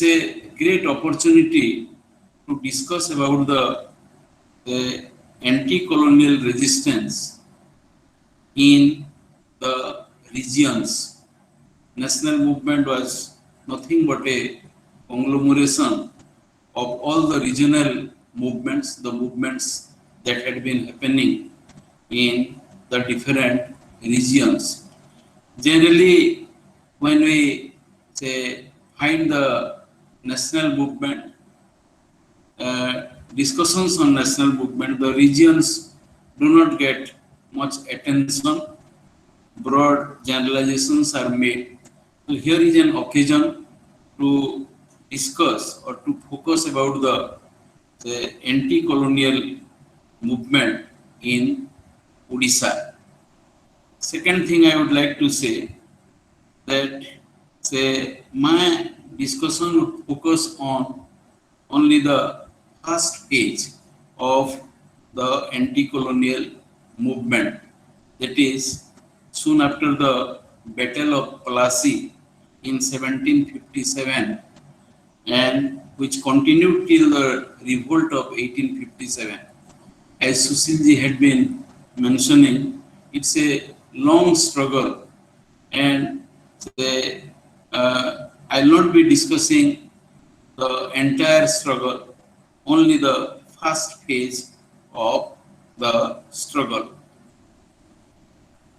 it's a great opportunity to discuss about the anti-colonial resistance in the regions. National movement was nothing but a conglomeration of all the regional movements, the movements that had been happening in the different regions. Generally, when we say find the national movement, discussions on national movement, the regions do not get much attention. Broad generalizations are made. So here is an occasion to discuss or to focus about the anti-colonial movement in Odisha. Second thing I would like to say that my discussion would focus on only the first page of the anti-colonial movement, that is soon after the Battle of Plassey in 1757 and which continued till the revolt of 1857. As Sushilji had been mentioning, it's a long struggle, and I'll not be discussing the entire struggle, only the first phase of the struggle.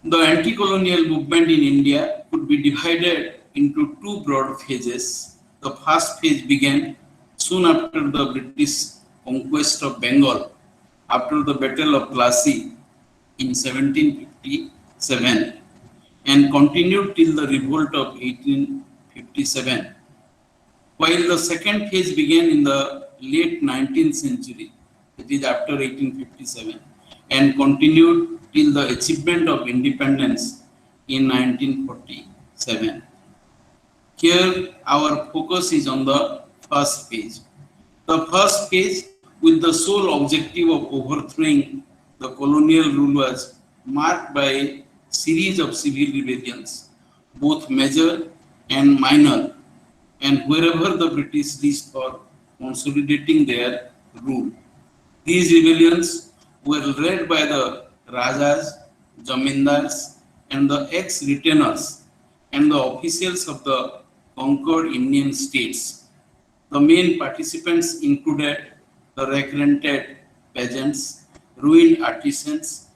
The anti-colonial movement in India could be divided into two broad phases. The first phase began soon after the British conquest of Bengal, after the Battle of Plassey in 1757, and continued till the revolt of 1857. While the second phase began in the late 19th century, that is after 1857, and continued till the achievement of independence in 1947. Here our focus is on the first phase. The first phase, with the sole objective of overthrowing the colonial rule, was marked by a series of civil rebellions, both major and minor, and wherever the British reached for consolidating their rule. These rebellions were led by the Rajas, Jamindars, and the ex-retainers and the officials of the conquered Indian states. The main participants included the recruited peasants, ruined artisans,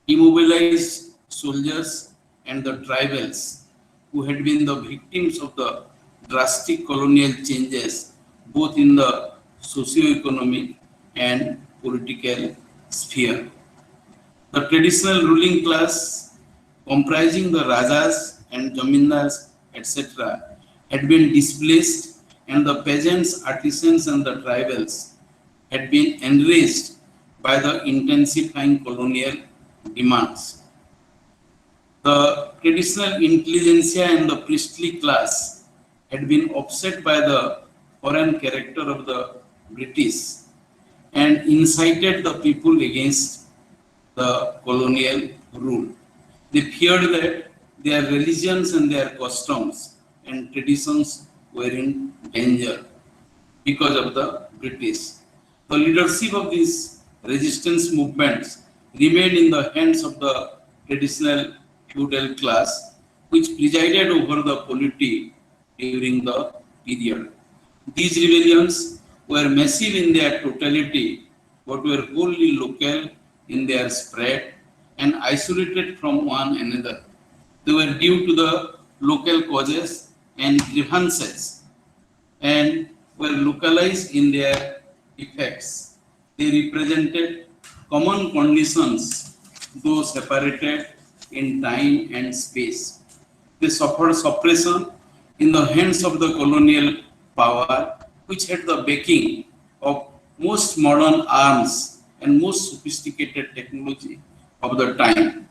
immobilized soldiers, and the tribals who had been the victims of the drastic colonial changes both in the socio-economic and political sphere. The traditional ruling class, comprising the Rajas and Jamindars, etc., had been displaced, and the peasants, artisans, and the tribals had been enraged by the intensifying colonial demands. The traditional intelligentsia and the priestly class had been upset by the foreign character of the British and incited the people against the colonial rule. They feared that their religions and their customs and traditions were in danger because of the British. The leadership of these resistance movements remained in the hands of the traditional feudal class, which presided over the polity during the period. These rebellions were massive in their totality, but were wholly local in their spread and isolated from one another. They were due to the local causes and grievances and were localized in their effects. They represented common conditions, though separated in time and space. They suffered suppression in the hands of the colonial power, which had the backing of most modern arms and most sophisticated technology of the time.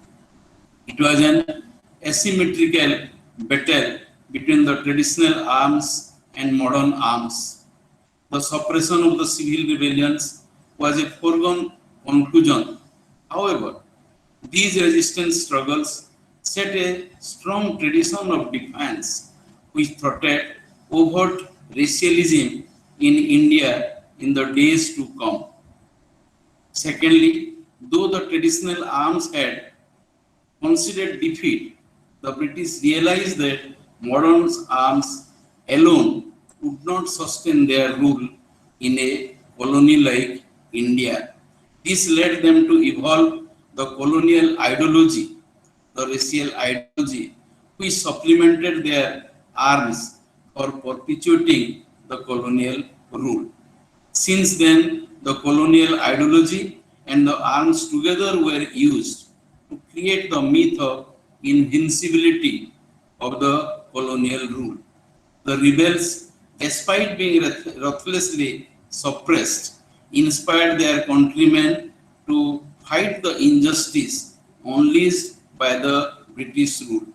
It was an asymmetrical battle between the traditional arms and modern arms. The suppression of the civil rebellions was a foregone conclusion. However, these resistance struggles set a strong tradition of defiance, which thwarted overt racialism in India in the days to come. Secondly, though the traditional arms had considered defeat, the British realized that modern arms alone would not sustain their rule in a colony like India. This led them to evolve the colonial ideology, the racial ideology, which supplemented their arms for perpetuating the colonial rule. Since then, the colonial ideology and the arms together were used to create the myth of invincibility of the colonial rule. The rebels, despite being ruthlessly suppressed, inspired their countrymen to fight the injustice unleashed by the British rule.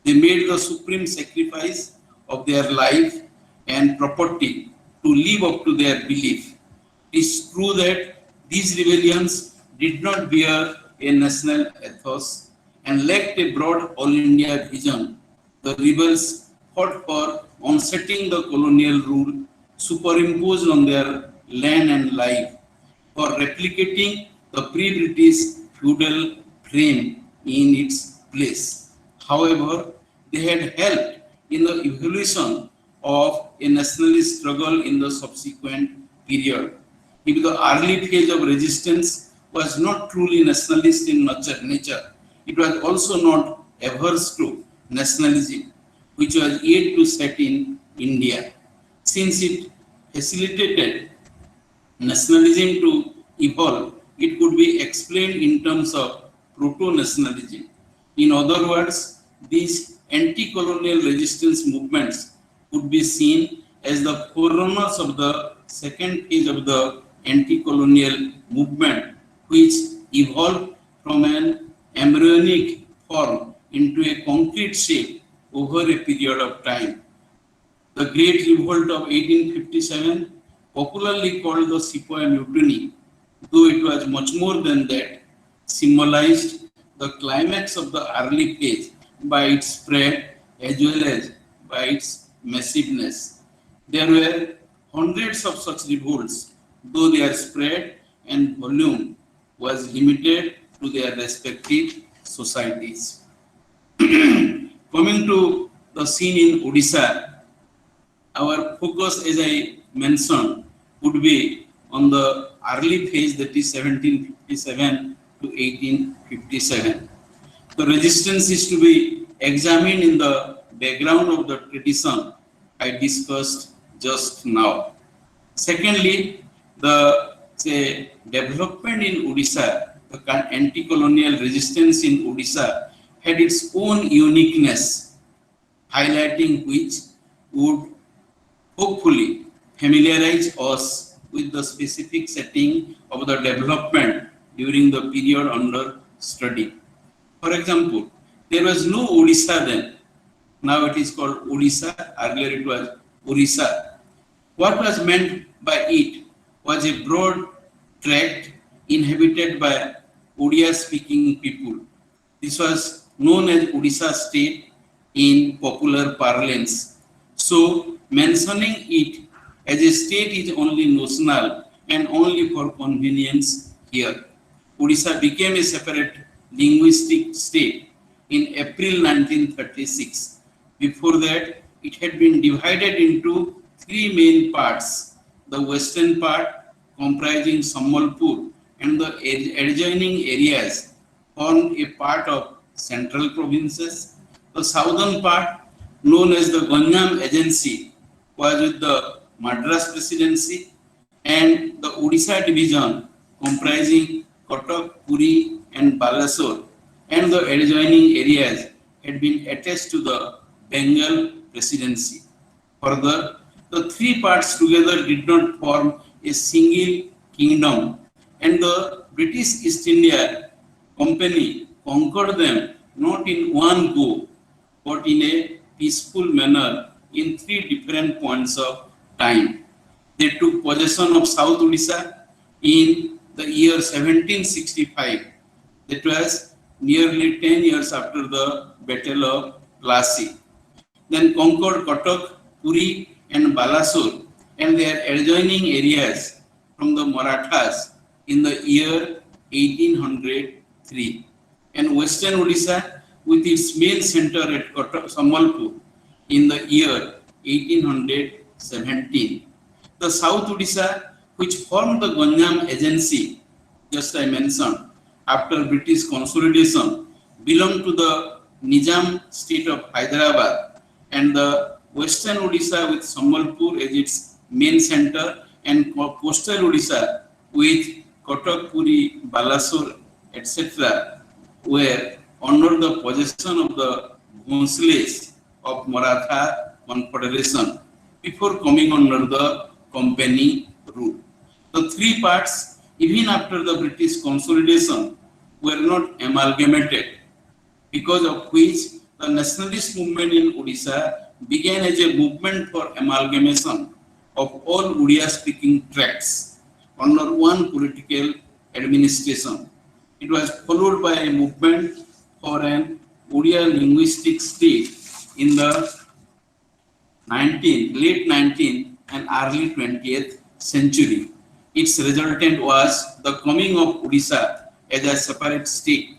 They made the supreme sacrifice of their life and property to live up to their belief. It is true that these rebellions did not bear a national ethos and lacked a broad all-India vision. The rebels fought for unseating the colonial rule superimposed on their land and life, for replicating the pre-British feudal frame in its place. However, they had helped in the evolution of a nationalist struggle in the subsequent period. If the early phase of resistance was not truly nationalist in nature, it was also not averse to nationalism, which was yet to set in India. Since it facilitated nationalism to evolve, it could be explained in terms of proto-nationalism. In other words, these anti-colonial resistance movements could be seen as the forerunners of the second phase of the anti-colonial movement, which evolved from an embryonic form into a concrete shape over a period of time. The Great Revolt of 1857, popularly called the Sepoy Mutiny, though it was much more than that, symbolized the climax of the early phase by its spread as well as by its massiveness. There were hundreds of such revolts, though their spread and volume was limited to their respective societies. Coming to the scene in Odisha, our focus, as I mentioned, would be on the early phase, that is 1757 to 1857. The resistance is to be examined in the background of the tradition I discussed just now. Secondly, the development in Odisha, the anti-colonial resistance in Odisha had its own uniqueness, highlighting which would hopefully familiarize us with the specific setting of the development during the period under study. For example, there was no Odisha then. Now it is called Odisha. Earlier it was Orissa. What was meant by it was a broad tract inhabited by Odia-speaking people. This was known as Odisha state in popular parlance. So, mentioning it as a state is only notional and only for convenience here. Odisha became a separate linguistic state in April 1936. Before that, it had been divided into three main parts. The western part, comprising Sambalpur and the adjoining areas, formed a part of central provinces. The southern part, known as the Ganjam Agency, was with the Madras Presidency, and the Odisha division, comprising Cuttack, Puri and Balasore, and the adjoining areas, had been attached to the Bengal Presidency. Further, the three parts together did not form a single kingdom, and the British East India Company conquered them not in one go, but in a peaceful manner in three different points of time. They took possession of South Odisha in the year 1765. That was nearly 10 years after the Battle of Plassey. Then conquered Cuttack, Puri and Balasore and their adjoining areas from the Marathas in the year 1803, and Western Odisha with its main center at Sambalpur in the year 1817. The South Odisha, which formed the Ganjam agency, just I mentioned, after British consolidation, belonged to the Nizam state of Hyderabad, and the Western Odisha with Sambalpur as its main center, and coastal Odisha with Kotak, Puri, Balasore, etc., were under the possession of the Bhonsles of Maratha Confederation before coming under the company rule. The three parts, even after the British consolidation, were not amalgamated, because of which the nationalist movement in Odisha began as a movement for amalgamation of all Odia-speaking tracts under one political administration. It was followed by a movement for an Odia linguistic state in the late 19th and early 20th century. Its resultant was the coming of Odisha as a separate state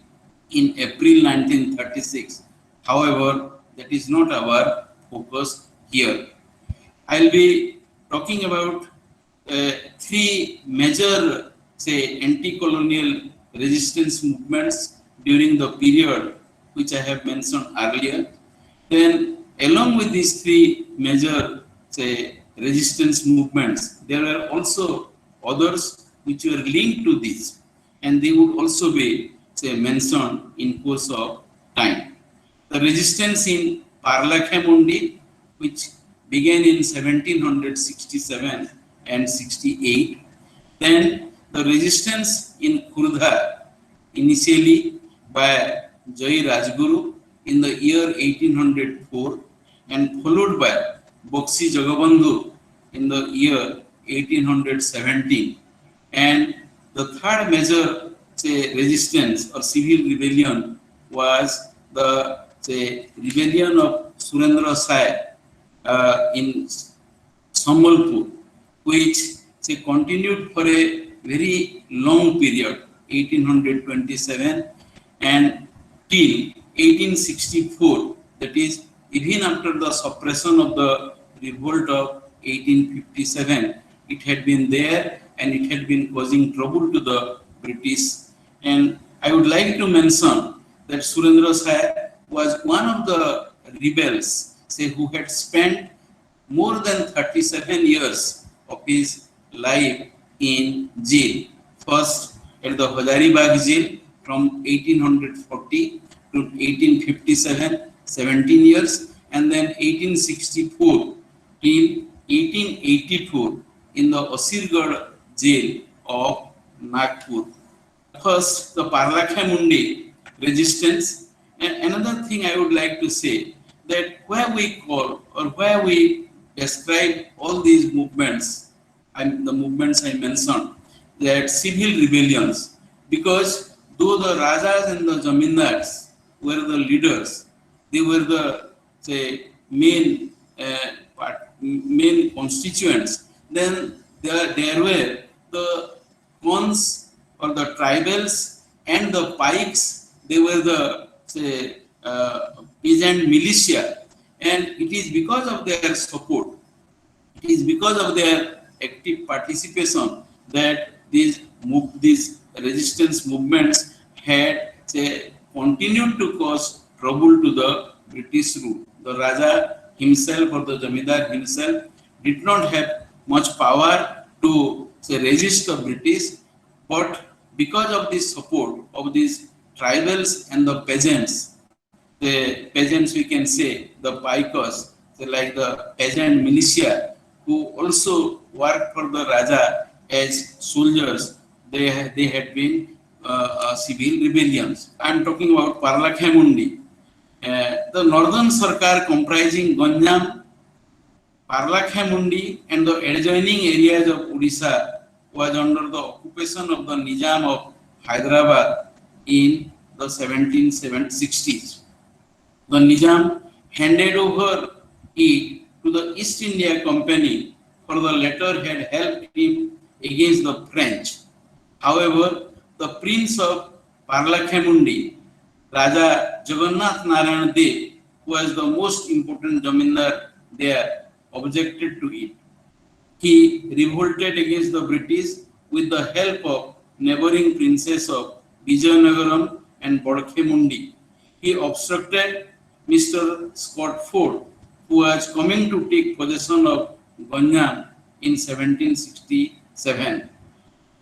in April 1936. However, that is not our focus here. I'll be talking about three major, say, anti-colonial resistance movements during the period which I have mentioned earlier. Then, along with these three major, say, resistance movements, there are also others which were linked to this, and they would also be, say, mentioned in course of time. The resistance in Parlakhamundi, which began in 1767 and 68. Then the resistance in Kurdha, initially by Jai Rajguru in the year 1804, and followed by Boxi Jagabandhu in the year 1817. And the third major, say, resistance or civil rebellion was the, say, rebellion of Surendra Sai in Sambalpur, which, say, continued for a very long period, 1827 and till 1864, that is, even after the suppression of the revolt of 1857, it had been there and it had been causing trouble to the British. And I would like to mention that Surendra Sai was one of the rebels, say, who had spent more than 37 years of his life in jail. First at the Hazaribagh jail from 1840 to 1857, 17 years, and then 1864 till 1884 in the Asirgarh jail of Nagpur. First, the Parlakhamundi resistance. And another thing I would like to say, that where we call or where we describe all these movements, and the movements I mentioned, that civil rebellions, because though the Rajas and the Zamindars were the leaders, they were the, say, main constituents, then there were the Khons or the tribals and the Pikes, they were the, say, peasant militia, and it is because of their support, it is because of their active participation that these resistance movements had, say, continued to cause trouble to the British rule. The Raja himself or the Jamidar himself did not have much power to, say, resist the British, but because of this support of these tribals and the peasants we can say, the Pikers, like the peasant militia, who also worked for the Raja as soldiers, they had been civil rebellions. I am talking about Parlakhamundi. The northern Sarkar comprising Ganjam, Parlakhamundi and the adjoining areas of Odisha was under the occupation of the Nizam of Hyderabad in the 1760s. The Nizam handed over it to to the East India Company, for the latter had helped him against the French. However, the Prince of Parlakhemundi, Raja Jagannath Narayan Dev, who was the most important Jamindar there, objected to it. He revolted against the British with the help of neighboring princes of Vijayanagaram and Bodkhemundi. He obstructed Mr. Scott Ford, who was coming to take possession of Ganjam in 1767.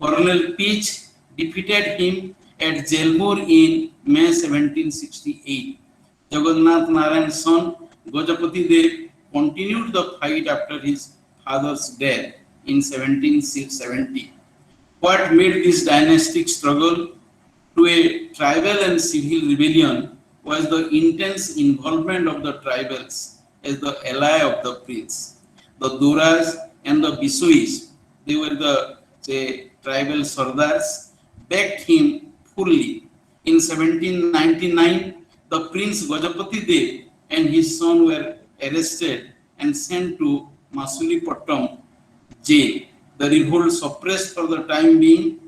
Colonel Peach defeated him at Jalmur in May 1768. Jagannath Narayan's son Gajapati Dev continued the fight after his father's death in 1770. What made this dynastic struggle to a tribal and civil rebellion was the intense involvement of the tribals as the ally of the prince. The Doras and the Bisois, they were the tribal Sardars, backed him fully. In 1799, the Prince Gajapati Dev and his son were arrested and sent to Masulipattam jail. The revolt suppressed for the time being,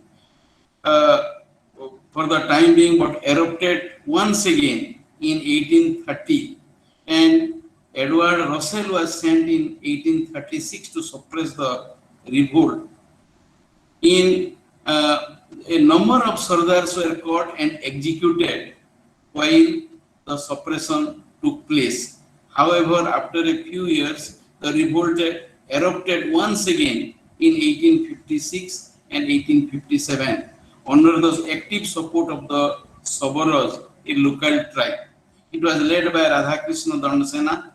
but erupted once again in 1830, and Edward Russell was sent in 1836 to suppress the revolt. A number of Sardars were caught and executed while the suppression took place. However, after a few years, the revolt erupted once again in 1856 and 1857 under the active support of the Sabaras, a local tribe. It was led by Radhakrishna Dandasena.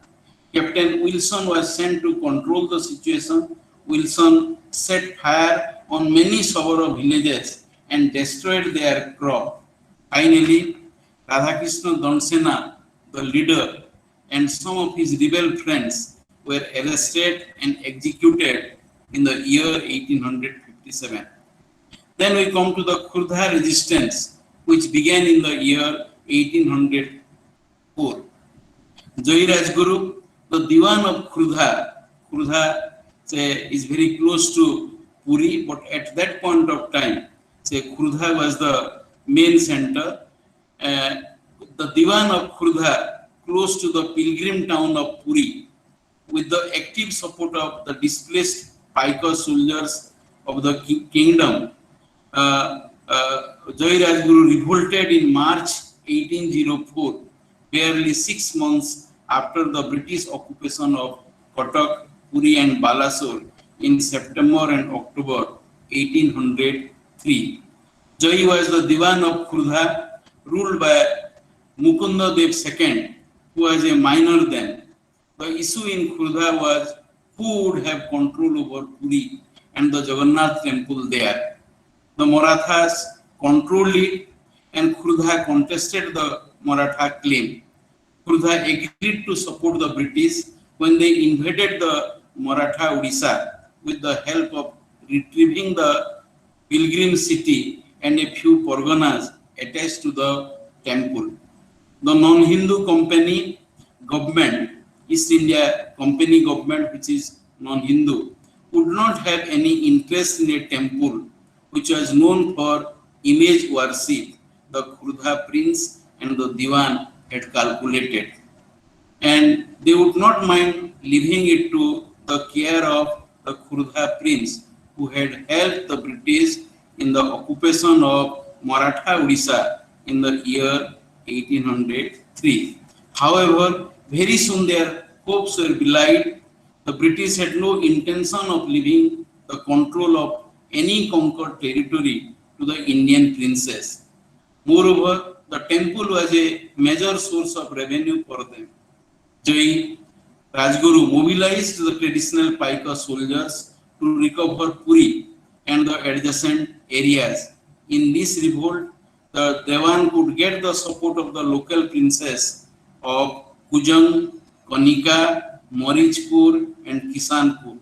Captain Wilson was sent to control the situation. Wilson set fire on many Sabara villages and destroyed their crop. Finally, Radhakrishna Dandasena, the leader, and some of his rebel friends were arrested and executed in the year 1857. Then we come to the Kurdha resistance, which began in the year 1804. Jai Rajguru, the Diwan of Kurdha is very close to Puri, but at that point of time, Kurdha was the main center. The Diwan of Kurdha, close to the pilgrim town of Puri, with the active support of the displaced Pike soldiers of the kingdom, Jai Rajguru revolted in March 1804, barely 6 months after the British occupation of Cuttack, Puri and Balasore in September and October 1803. Jai was the Diwan of Kurdha, ruled by Mukunda Dev II, who was a minor then. The issue in Kurdha was who would have control over Puri and the Jagannath temple there. The Marathas controlled it, and Kurdha contested the Maratha claim. Kurdha agreed to support the British when they invaded the Maratha Odisha with the help of retrieving the pilgrim city and a few parganas attached to the temple. The non-Hindu company government, East India Company government, which is non-Hindu, would not have any interest in a temple which was known for image worship. The Kurdha prince and the Diwan had calculated, and they would not mind leaving it to the care of the Kurdha prince, who had helped the British in the occupation of Maratha Odisha in the year 1803. However, very soon their hopes were belied. The British had no intention of leaving the control of any conquered territory to the Indian princes. Moreover, the temple was a major source of revenue for them. Jai Rajguru mobilized the traditional Paika soldiers to recover Puri and the adjacent areas. In this revolt, the Dewan could get the support of the local princes of Kujang, Kanika, Marijpur and Kisanpur.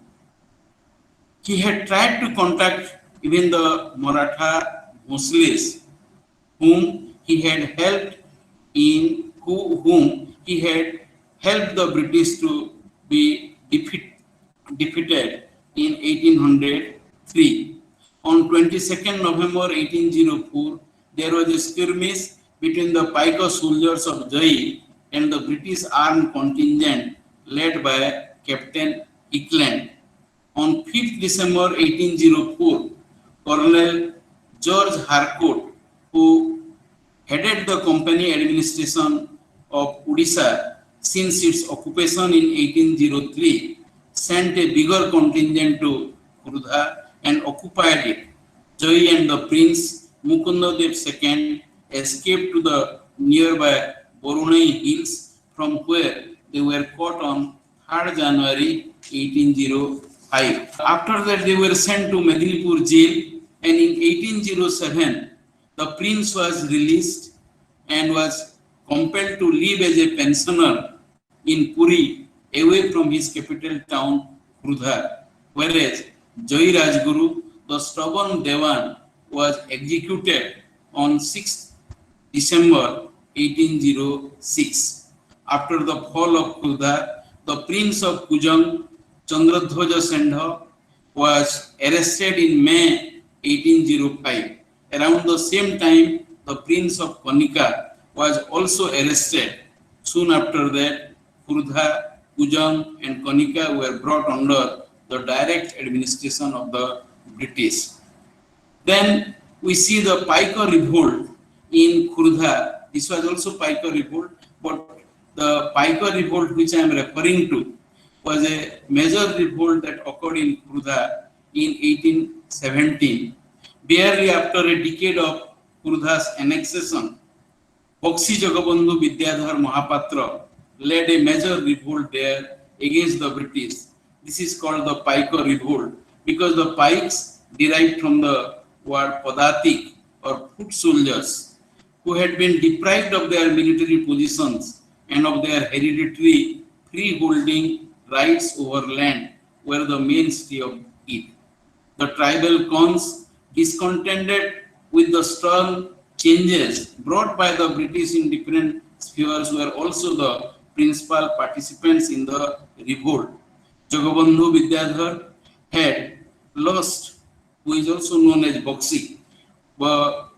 He had tried to contact even the Maratha Bhosles, whom he had helped the British to be defeated in 1803. On 22nd November 1804, there was a skirmish between the Pike soldiers of Jai and the British armed contingent led by Captain Eckland. On 5th December 1804, Colonel George Harcourt, who headed the company administration of Odisha since its occupation in 1803, sent a bigger contingent to Kurdha and occupied it. Jai and the Prince Mukundadev II escaped to the nearby Borunai hills, from where they were caught on 3rd January 1805. After that, they were sent to Medinipur jail, and in 1807, the prince was released and was compelled to live as a pensioner in Puri, away from his capital town Kurdha, whereas Jai Rajguru, the stubborn Dewan, was executed on 6th December 1806. After the fall of Kurdha, the prince of Kujang, Chandradhwaja Sendha, was arrested in May 1805. Around the same time, the prince of Kanika was also arrested. Soon after that, Kurdha, Kujang and Kanika were brought under the direct administration of the British. Then we see the Pike Revolt in Kurdha. This was also Pike Revolt, but the Pike Revolt which I am referring to was a major revolt that occurred in Kurdha in 1817. Barely after a decade of Kurdha's annexation, Boxi Jagabandhu Vidyadhar Mahapatra led a major revolt there against the British. This is called the Pike Revolt because the Pikes derived from the word Padatik or foot soldiers who had been deprived of their military positions and of their hereditary freeholding rights over land were the mainstay of it. The tribal cons, discontented with the strong changes brought by the British in different spheres, were also the principal participants in the revolt. Jagabandhu Vidyadhar had lost, who is also known as Boxi,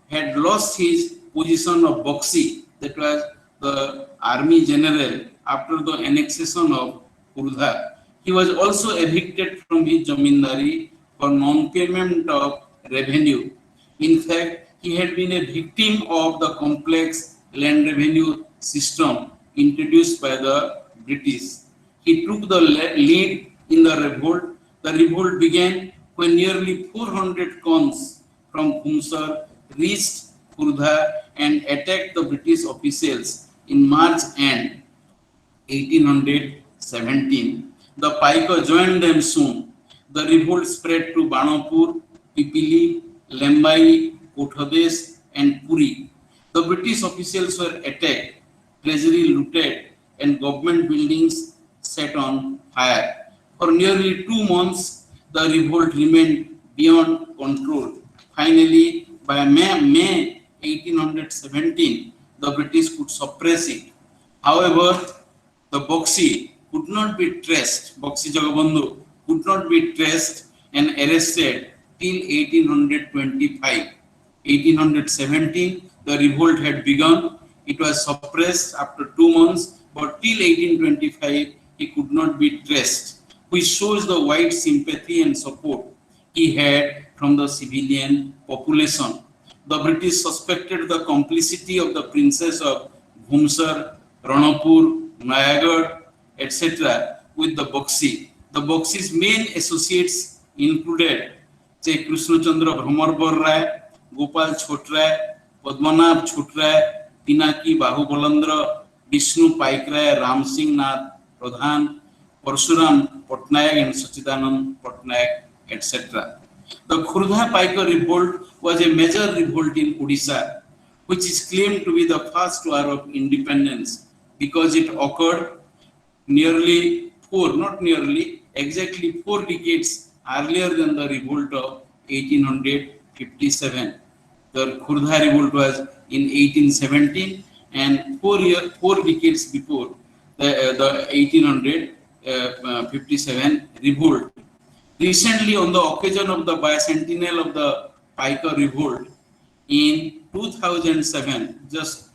had lost his position of Boxi, that was the army general, after the annexation of Kurdha. He was also evicted from his jamindari for non-payment of revenue. In fact, he had been a victim of the complex land revenue system introduced by the British. He took the lead in the revolt. The revolt began when nearly 400 cons from Khumsar reached Kurdha and attacked the British officials in March and 1817. The Pike joined them soon. The revolt spread to Banapur, Pipili, Lembai, Kothades, and Puri. The British officials were attacked, treasury looted, and government buildings set on fire. For nearly 2 months, the revolt remained beyond control. Finally, by May 1817, the British could suppress it. However, the Boxi could not be traced, Boxi Jagabandhu could not be traced and arrested till 1825. 1817, the revolt had begun. It was suppressed after 2 months, but till 1825, he could not be traced, which shows the wide sympathy and support he had from the civilian population. The British suspected the complicity of the princes of Khumsar, Ranapur, Nayagarh, etc. with the Boxi. The Boxi's main associates included Krishna Chandra Bhramarbhar Rai, Gopal Chhotray, Padmanabh Chhotray, Pinaki Bahubalandra, Vishnu Pike Rai, Ram Singh Nath Pradhan, Parshuram Patnaik and Sachidanand Patnaik, etc. The Kurdha Pike Revolt was a major revolt in Odisha, which is claimed to be the first war of independence because it occurred exactly 4 decades earlier than the revolt of 1857. The Kurdha Revolt was in 1817 and 4 decades before the 1805 57 revolt. Recently, on the occasion of the bicentennial of the Pike Revolt in 2007, just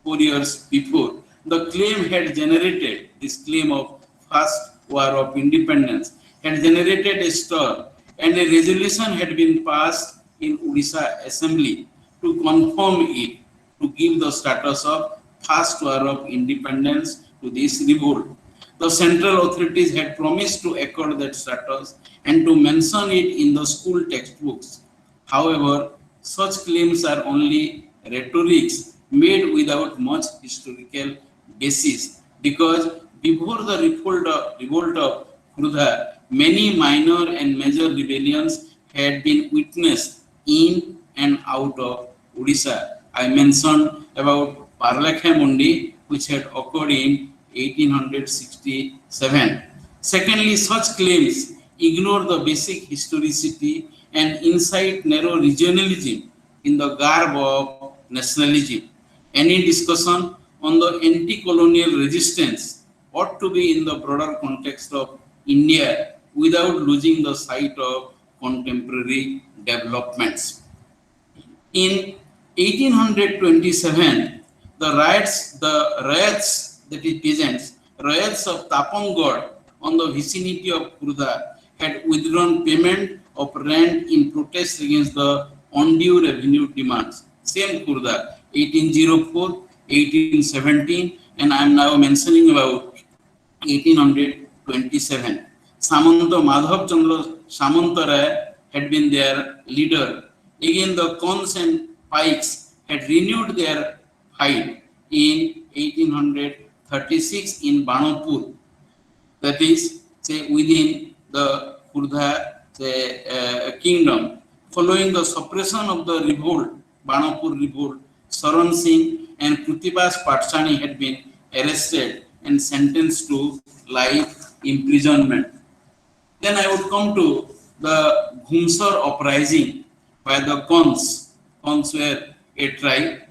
4 years before, the claim had generated, this claim of first war of independence, had generated a stir, and a resolution had been passed in Odisha Assembly to confirm it, to give the status of first war of independence to this revolt. The central authorities had promised to accord that status and to mention it in the school textbooks. However, such claims are only rhetorics made without much historical basis, because before the revolt of Kurdha, many minor and major rebellions had been witnessed in and out of Odisha. I mentioned about Parlakhamundi, which had occurred in 1867. Secondly, such claims ignore the basic historicity and incite narrow regionalism in the garb of nationalism. Any discussion on the anti-colonial resistance ought to be in the broader context of India without losing the sight of contemporary developments. In 1827, the riots that it presents, riots of Tapangod on the vicinity of Kurdha had withdrawn payment of rent in protest against the undue revenue demands. Same Kurdha, 1804, 1817, and I am now mentioning about 1827. Samanta Madhav Chandra Samantaraya had been their leader. Again, the Cons and Pikes had renewed their fight in 1836 in Banapur, that is, say, within the Kurdha kingdom. Following the suppression of the revolt, Banapur revolt, Saran Singh and Krutibas Patshani had been arrested and sentenced to life imprisonment. Then I would come to the Ghumsar uprising by the Cons. Cons were a tribe,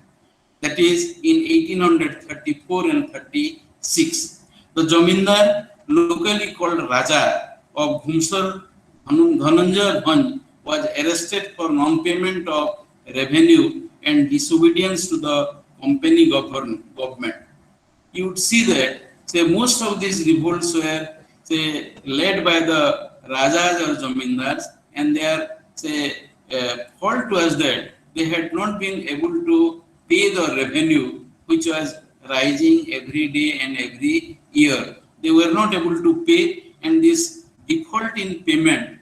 that is in 1834 and 36. The Jamindar, locally called Raja of Ghumsar, Dhananjay Bhanj, was arrested for non-payment of revenue and disobedience to the company government. You would see that, say, most of these revolts were, say, led by the Rajas or Jamindars, and their, say, fault was that they had not been able to pay the revenue which was rising every day and every year. They were not able to pay, and this default in payment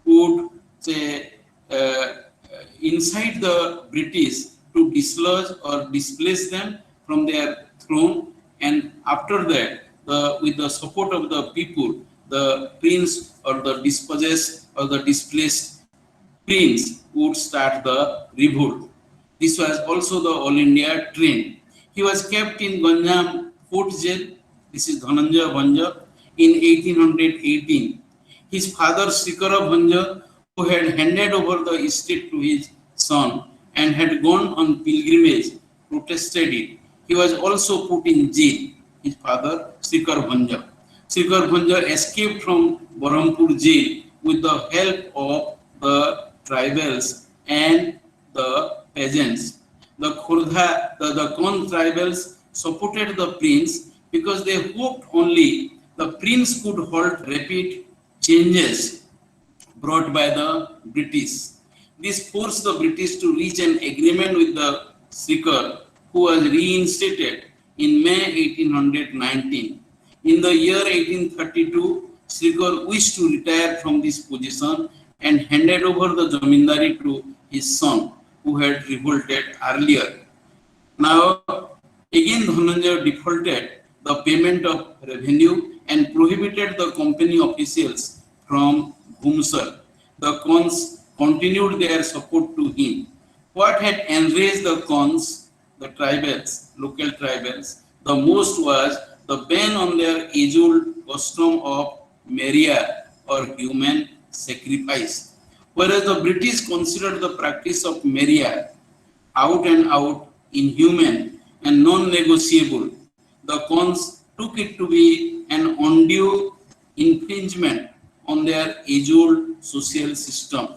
would, say, incite the British to dislodge or displace them from their throne, and after that, with the support of the people, the prince or the dispossessed or the displaced prince would start the revolt. This was also the All India trend. He was kept in Ganjam Fort Jail, this is Dhananjay Bhanja, in 1818. His father Sikara Bhanja, who had handed over the estate to his son and had gone on pilgrimage, protested it. He was also put in jail, his father Sikar Bhanja. Sikar Bhanja escaped from Barampur jail with the help of the tribals and the peasants. The Kurdha, the Kon tribals supported the prince because they hoped only the prince could halt rapid changes brought by the British. This forced the British to reach an agreement with the Sikar, who was reinstated in May 1819. In the year 1832, Sikar wished to retire from this position and handed over the Jamindari to his son, who had revolted earlier. Now, again Dhananjay defaulted the payment of revenue and prohibited the company officials from Ghumsar. The Cons continued their support to him. What had enraged the Cons, the tribals, local tribals, the most was the ban on their age-old custom of Meria or human sacrifice. Whereas the British considered the practice of Meria out and out inhuman and non-negotiable, the Cons took it to be an undue infringement on their age-old social system.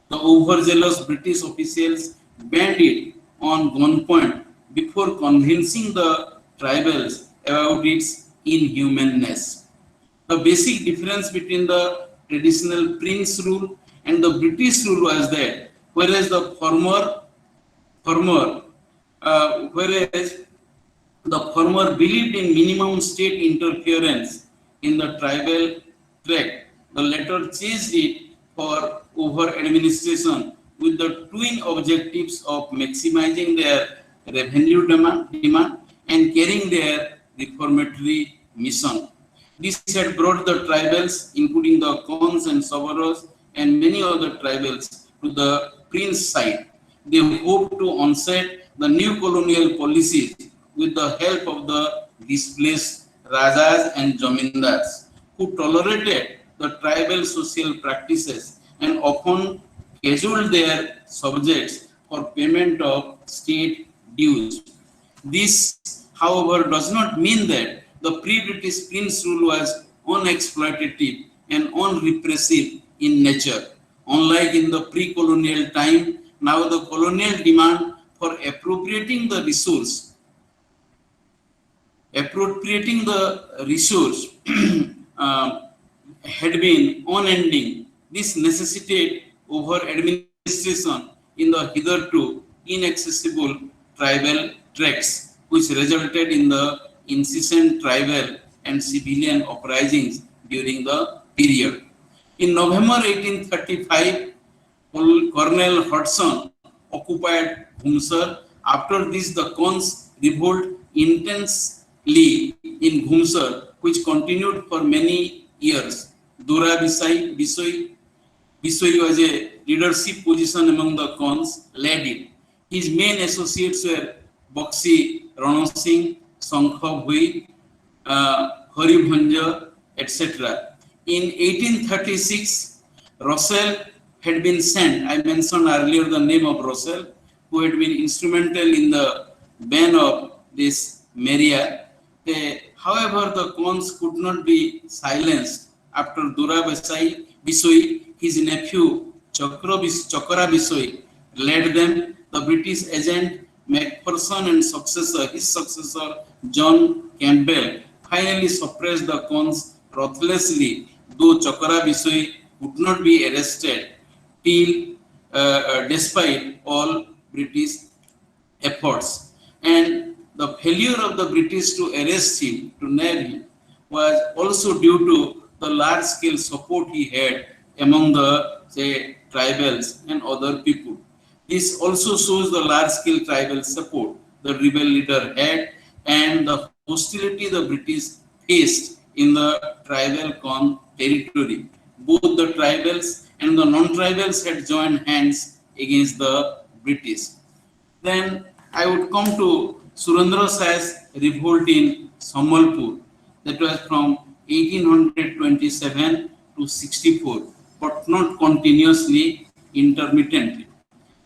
The overzealous British officials banned it on gunpoint before convincing the tribals about its inhumanness. The basic difference between the traditional prince rule and the British rule was that whereas the former whereas the former believed in minimum state interference in the tribal tract. The latter changed it for over administration with the twin objectives of maximizing their revenue demand and carrying their reformatory mission. This had brought the tribals, including the Khons and Savaros and many other tribals, to the prince side. They hoped to onset the new colonial policies with the help of the displaced Rajas and Jamindars, who tolerated the tribal social practices and often cajoled their subjects for payment of state dues. This, however, does not mean that the pre-British prince rule was unexploitative and unrepressive in nature. Unlike in the pre-colonial time, now the colonial demand for appropriating the resource had been unending. This necessitated over administration in the hitherto inaccessible tribal tracts, which resulted in the incessant tribal and civilian uprisings during the period. In November 1835, Colonel Hudson occupied Bhumsar. After this, the Khons revolt intensely in Bhumsar, which continued for many years. Dura Bisoi was a leadership position among the Khons, led it. His main associates were Bakshi Rana Singh, Sankha Bhui, Hari Bhanja, etc. In 1836, Russell had been sent. I mentioned earlier the name of Russell, who had been instrumental in the ban of this Maria. However, the Khons could not be silenced. After Dura Bisoi, his nephew Chakra Bisoi led them. The British agent Macpherson and his successor John Campbell finally suppressed the Khons ruthlessly, though Chakra Bisoi would not be arrested till despite all British efforts. And the failure of the British to arrest him, to nail him, was also due to the large-scale support he had among the, say, tribals and other people. This also shows the large-scale tribal support the rebel leader had and the hostility the British faced in the tribal Khon territory. Both the tribals and the non-tribals had joined hands against the British. Then I would come to Surendra Shah's revolt in Sambalpur. That was from 1827 to 64, but not continuously, intermittently.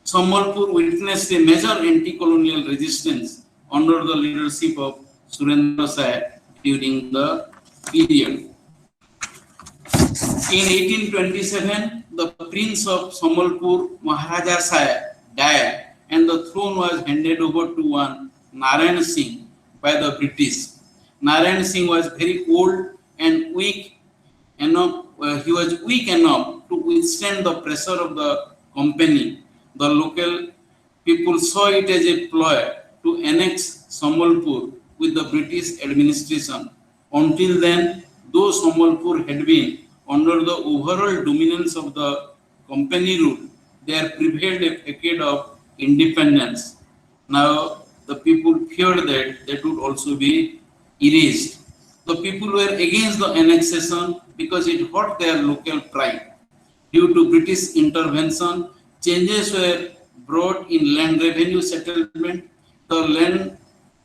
Sambalpur witnessed a major anti-colonial resistance under the leadership of Surendra Shah during the period. In 1827, the Prince of Sambalpur, Maharaja Shah, died and the throne was handed over to one Narayan Singh by the British. Narayan Singh was very old and weak enough. He was weak enough to withstand the pressure of the company. The local people saw it as a ploy to annex Sambalpur with the British administration. Until then, though Sambalpur had been under the overall dominance of the company rule, there prevailed a decade of independence. Now, the people feared that that would also be erased. The people were against the annexation because it hurt their local pride. Due to British intervention, changes were brought in land revenue settlement. The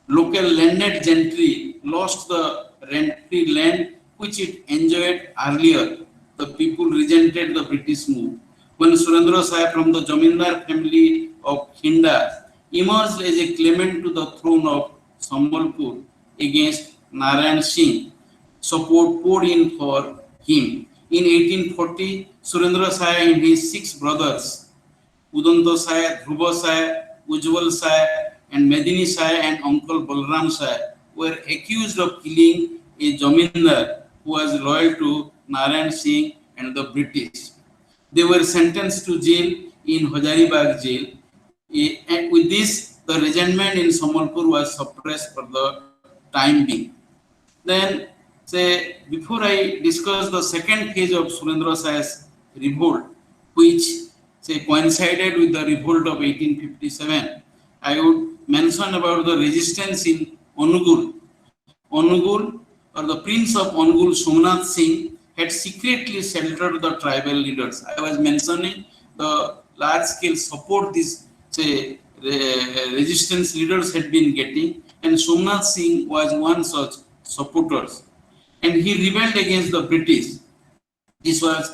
local landed gentry lost the rent-free land which it enjoyed earlier. The people resented the British move. When Surendra Shah from the Jamindar family of Khinda emerged as a claimant to the throne of Sambalpur against Narayan Singh, support poured in for him. In 1840, Surendra Sai and his 6 brothers, Udanta Sai, Dhruva Sai, Ujjwal Sai, and Medini Sai and uncle Balram Sai were accused of killing a Jamindar who was loyal to Narayan Singh and the British. They were sentenced to jail in Hazaribagh jail. And with this, the resentment in Samalpur was suppressed for the time being. Then, before I discuss the second phase of Surendra Sai's revolt, which coincided with the revolt of 1857, I would mention about the resistance in Onugul. Onugul, or the Prince of Onugul, Somnath Singh, had secretly sheltered the tribal leaders. I was mentioning the large-scale support these resistance leaders had been getting, and Somnath Singh was one such supporter. And he rebelled against the British. This was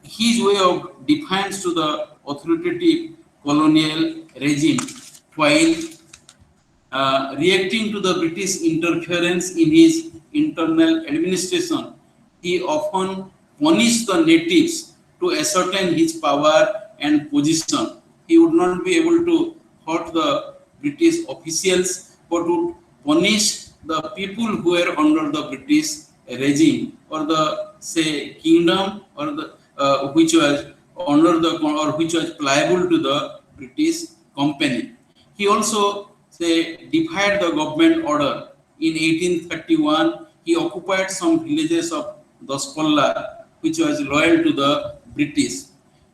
his way of defiance to the authoritative colonial regime, while reacting to the British interference in his internal administration. He often punished the natives to ascertain his power and position. He would not be able to hurt the British officials, but would punish the people who were under the British regime, or the kingdom, or the which was under the, or which was pliable to the British company. He also defied the government order. In 1831, he occupied some villages of Daspalla, which was loyal to the British.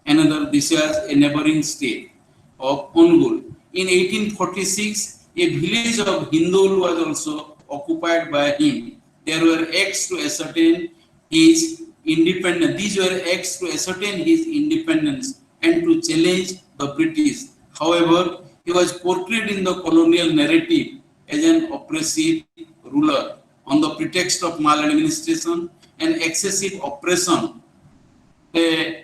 This was a neighboring state of Ongul. In 1846, a village of Hindul was also occupied by him. There were acts to ascertain his independence. These were acts to ascertain his independence and to challenge the British. However, he was portrayed in the colonial narrative as an oppressive ruler on the pretext of maladministration and excessive oppression. The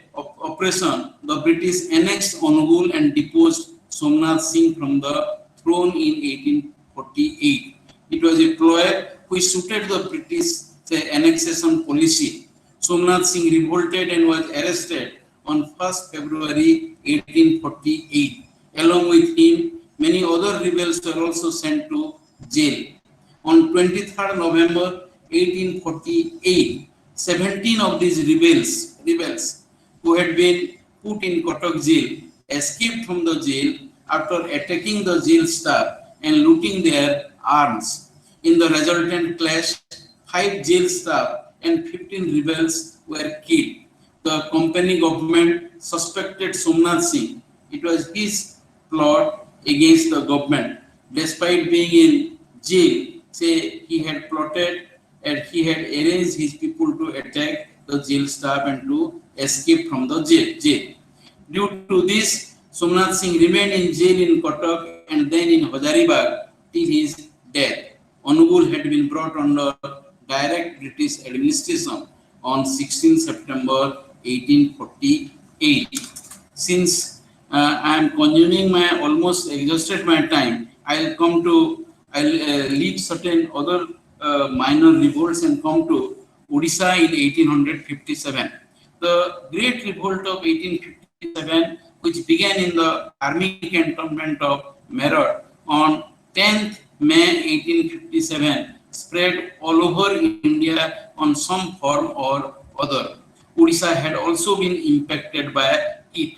British annexed Onugul and deposed Somnath Singh from the throne in 1848. It was a ploy which suited the British annexation policy. Somnath Singh revolted and was arrested on 1st February 1848. Along with him, many other rebels were also sent to jail. On 23rd November 1848, 17 of these rebels who had been put in Kotak jail escaped from the jail after attacking the jail staff and looting their arms. In the resultant clash, 5 jail staff and 15 rebels were killed. The company government suspected Somnath Singh. It was his plot against the government. Despite being in jail, he had plotted and he had arranged his people to attack the jail staff and to escape from the jail. Due to this, Somnath Singh remained in jail in Kotak and then in Hazaribagh till his death. Onugul had been brought under direct British administration on 16 September 1848. Since I am consuming my almost exhausted my time, I'll leave certain other minor revolts and come to Odisha in 1857. The Great Revolt of 1857, which began in the army cantonment of Meerut on 10th May 1857, spread all over India on some form or other. Odisha had also been impacted by it.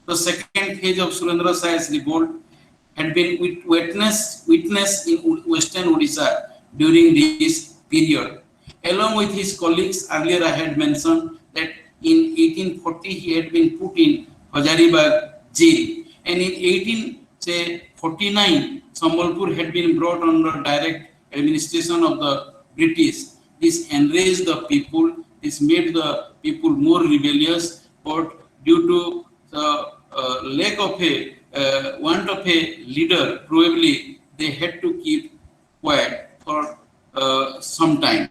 The second phase of Surendra Sai's revolt had been witnessed in Western Odisha during this period. Along with his colleagues, earlier I had mentioned that in 1840 he had been put in Hazaribagh jail, and in 1849 Sambalpur had been brought under direct administration of the British. This enraged the people. This made the people more rebellious, but due to the lack of want of a leader, probably they had to keep quiet for some time.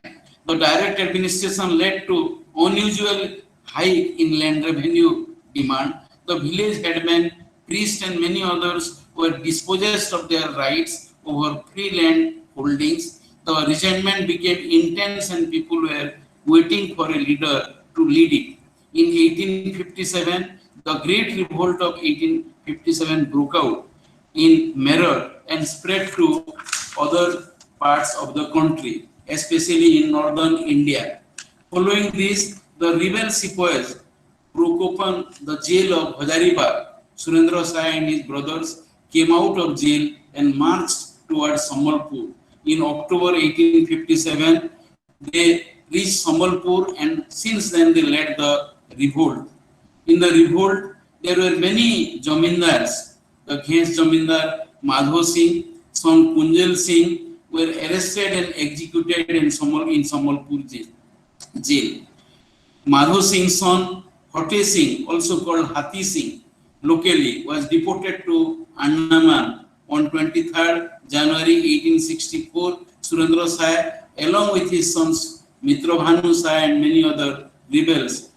The direct administration led to unusual hike in land revenue demand. The village headmen, priests and many others were dispossessed of their rights over free land holdings. The resentment became intense and people were waiting for a leader to lead it. In 1857, the Great Revolt of 1857 broke out in Meerut and spread to other parts of the country, especially in northern India. Following this, the rebel sepoys broke open the jail of Hazaribagh. Surendra Sai and his brothers came out of jail and marched towards Sambalpur. In October 1857, they reached Sambalpur, and since then they led the revolt. In the revolt, there were many jamindars. The Ghes Jamindar Madho Singh, son Kunjal Singh, were arrested and executed in Sambalpur jail. Madho Singh's son Hote Singh, also called Hathi Singh, locally was deported to Andaman on 23rd January 1864. Surendra Sai, along with his sons Mitrabhanu Sai and many other rebels,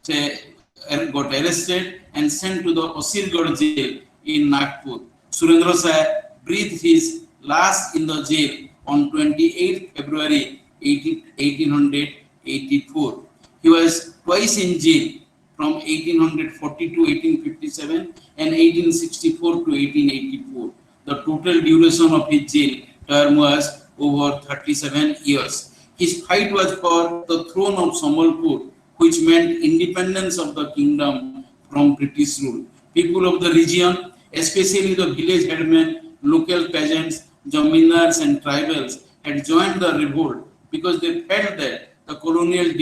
got arrested and sent to the Asirgarh jail in Nagpur. Surendra Sai breathed his last in the jail on 28 February 1884. He was twice in jail from 1840 to 1857 and 1864 to 1884. The total duration of his jail term was over 37 years. His fight was for the throne of Sambalpur, which meant independence of the kingdom from British rule. People of the region, especially the village headmen, local peasants, jamindars and tribals, had joined the revolt because they felt that the colonial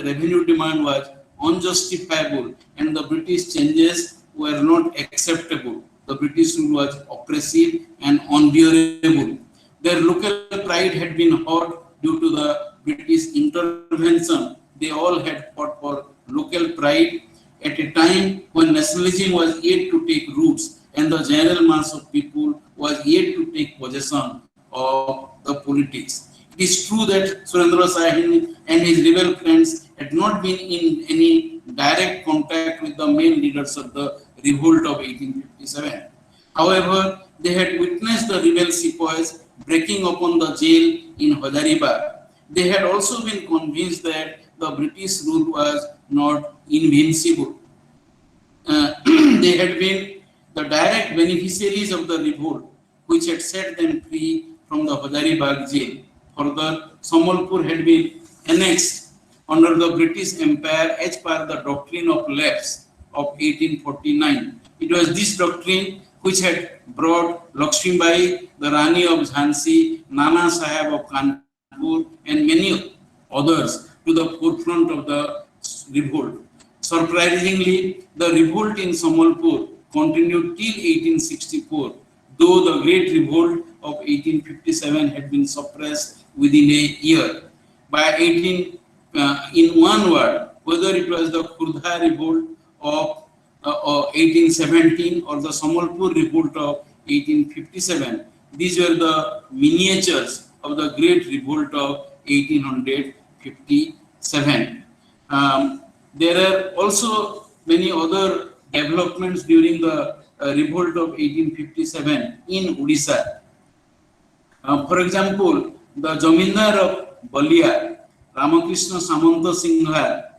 revenue demand was unjustifiable and the British changes were not acceptable. The British rule was oppressive and unbearable. Their local pride had been hurt due to the British intervention. They all had fought for local pride at a time when nationalism was yet to take roots and the general mass of people was yet to take possession of the politics. It is true that Surendra Sai and his rebel friends had not been in any direct contact with the main leaders of the revolt of 1857. However, they had witnessed the rebel sepoys breaking open the jail in Hazaribagh. They had also been convinced that the British rule was not invincible. They had been the direct beneficiaries of the revolt, which had set them free from the Hazaribagh jail. Further, Sambalpur had been annexed under the British Empire as per the doctrine of lapse of 1849. It was this doctrine which had brought Lakshmibai, the Rani of Jhansi, Nana Sahib of Kanpur, and many others to the forefront of the revolt. Surprisingly, the revolt in Sambalpur continued till 1864, though the Great Revolt of 1857 had been suppressed within a year. In one word, whether it was the Kurdha Revolt of 1817 or the Sambalpur Revolt of 1857, these were the miniatures of the Great Revolt of 1857. There are also many other developments during the revolt of 1857 in Odisha. For example, the Jamindar of Balia, Ramakrishna Samanta Singha,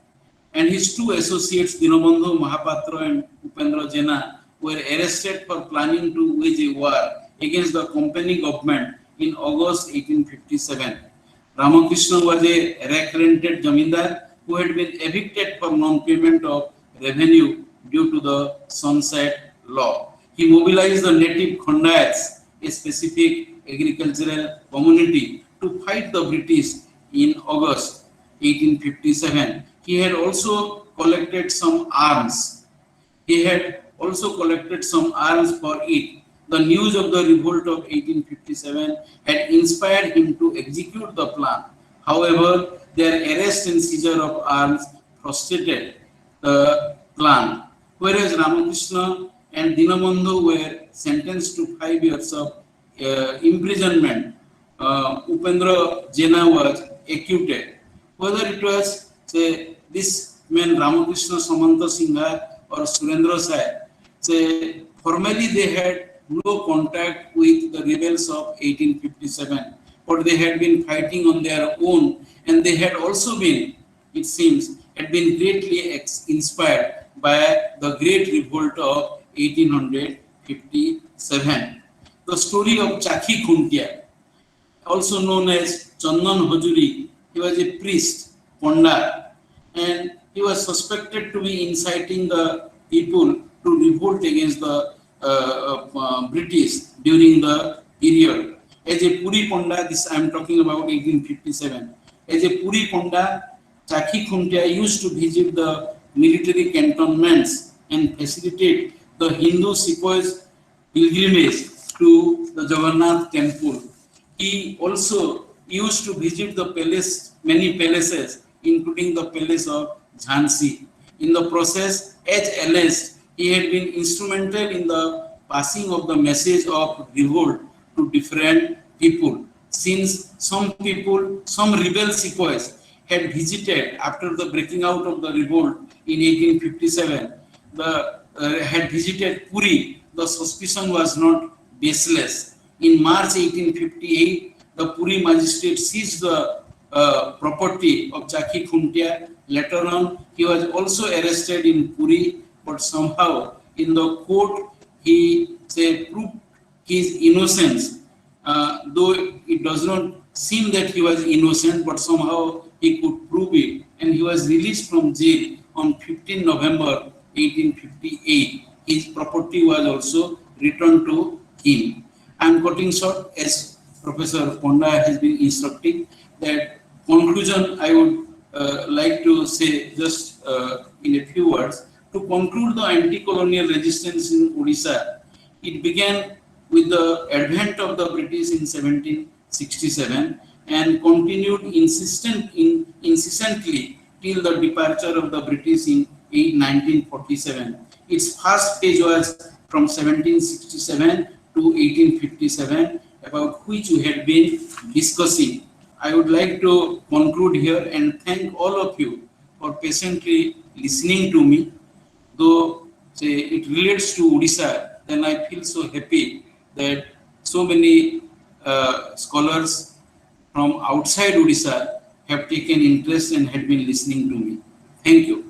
and his two associates Dinabandhu Mahapatra and Upendra Jena were arrested for planning to wage a war against the company government in August 1857. Ramakrishna was a rack-rented Jamindar who had been evicted for non-payment of revenue due to the Sunset Law. He mobilized the native Khandayats, a specific agricultural community, to fight the British in August 1857. He had also collected some arms. For it. The news of the revolt of 1857 had inspired him to execute the plan. However, their arrest and seizure of arms frustrated the plan. Whereas Ramakrishna and Dinabandhu were sentenced to 5 years of imprisonment, Upendra Jena was acquitted. Whether it was this man Ramakrishna Samanta Singha or Surendra Sai, formally they had no contact with the rebels of 1857. but they had been fighting on their own, and they had also been, it seems, had been greatly inspired by the Great Revolt of 1857. The story of Chakhi Khuntia, also known as Chandan Hajuri, he was a priest, Ponda, and he was suspected to be inciting the people to revolt against the British during the period. As a Puri Ponda, this I am talking about 1857. As a Puri Ponda, Chakhi Khuntia used to visit the military cantonments and facilitate the Hindu sepoys' pilgrimage to the Jagannath temple. He also used to visit the palace, many palaces, including the palace of Jhansi. In the process, as alleged, he had been instrumental in the passing of the message of revolt to different people. Since some people, some rebel sepoys had visited after the breaking out of the revolt in 1857, had visited Puri, the suspicion was not baseless. In March 1858, the Puri magistrate seized the property of Chakhi Khuntia. Later on, he was also arrested in Puri, but somehow in the court he proved his innocence. Though it does not seem that he was innocent, but somehow he could prove it, and he was released from jail on 15 November 1858. His property was also returned to him. I am cutting short, as Professor Ponda has been instructing. That conclusion I would like to say just in a few words. To conclude the anti-colonial resistance in Odisha, it began with the advent of the British in 1767 and continued incessantly till the departure of the British in 1947. Its first phase was from 1767 to 1857, about which we had been discussing. I would like to conclude here and thank all of you for patiently listening to me. Though it relates to Odisha, then I feel so happy that so many scholars from outside Odisha have taken interest and had been listening to me. Thank you.